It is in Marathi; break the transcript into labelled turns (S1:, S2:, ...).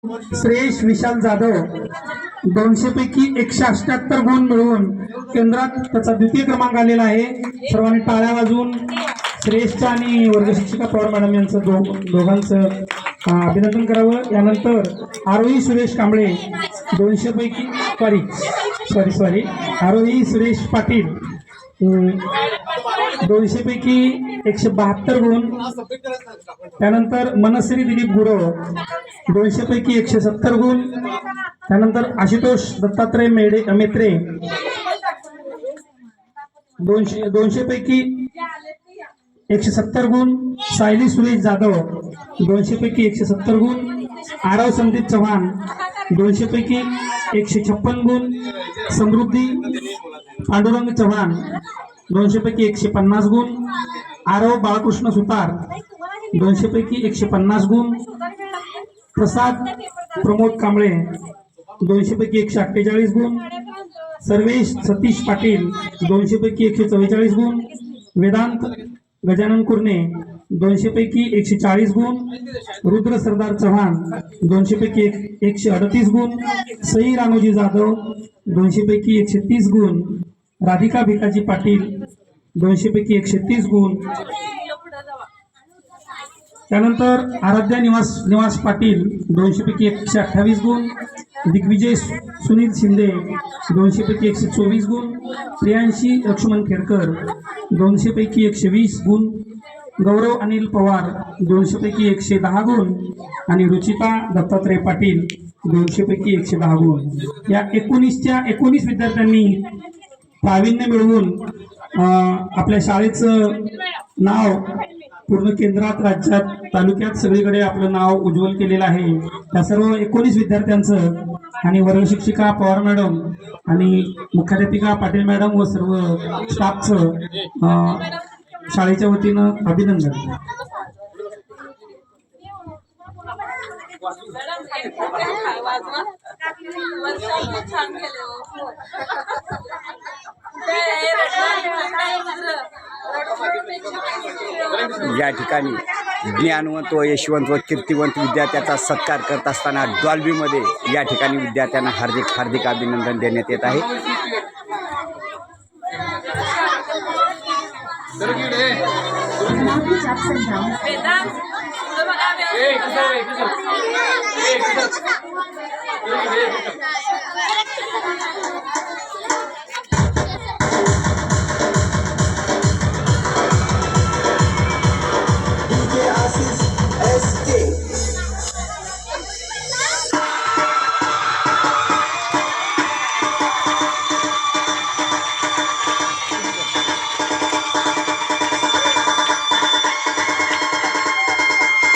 S1: श्रेयश विशाल जाधव 200 पैकी 178 गुण मिळवून केंद्रात त्याचा द्वितीय क्रमांक आलेला आहे। सर्वांनी टाळ्या वाजवून श्रेयशच्या आणि वर्ग शिक्षिका पवार मॅडम यांचं दोघांचं अभिनंदन करावं। यानंतर आरोही सुरेश कांबळे 200 पैकी सॉरी आरोही सुरेश पाटील 200 पैकी 172 गुण। त्यानंतर मनश्री दिलीप गुरव 200 पैकी 170 गुण। त्यानंतर आशुतोष दत्तात्रय मेत्रे 200 पैकी 170 गुण। सायली सुरेश जाधव 200 पैकी 170 गुण। आरव संदीप चव्हाण 200 पैकी 156 गुण। समृद्धी पांडुरंग चव्हाण 200 पैकी 150 गुण। आरव बाळकृष्ण सुतार 200 पैकी 150 गुण। प्रसाद प्रमोद कांबळे 200 पैकी 148 गुण। सर्वेश सतीश पाटील 200 पैकी 144 गुण। वेदांत गजानन कुर्णे 200 पैकी 140 गुण। रुद्र सरदार चव्हाण 200 पैकी 138 गुण। सई रामोजी जाधव 200 पैकी 130 गुण। राधिका भिकाजी पाटील 200 पैकी 130 गुण। त्यानंतर आराध्या निवास पाटील 200 पैकी 128 गुण। दिग्विजय सुनील शिंदे 200 पैकी 124 गुण। प्रियांशी लक्ष्मण खेडकर 200 पैकी 120 गुण। गौरव अनिल पवार 200 पैकी 110 गुण आणि रुचिता दत्तात्रय पाटील 200 पैकी 110 गुण। या 19 विद्यार्थ्यांनी प्रावीण्य मिळवून आपल्या शाळेचं नाव पूर्ण केंद्रात, राज्यात, तालुक्यात सगळीकडे आपलं नाव उज्ज्वल केलेलं आहे। त्या सर्व 19 विद्यार्थ्यांचं आणि वर्ग शिक्षिका पवार मॅडम आणि मुख्याध्यापिका पाटील मॅडम व सर्व स्टाफचं शाळेच्या वतीनं अभिनंदन।
S2: या ठिकाणी ज्ञानवंत व यशवंत व कीर्तिवंत विद्यार्थ्याचा सत्कार करत असताना डॉल्बीमध्ये या ठिकाणी विद्यार्थ्यांना हार्दिक अभिनंदन देण्यात येत आहे।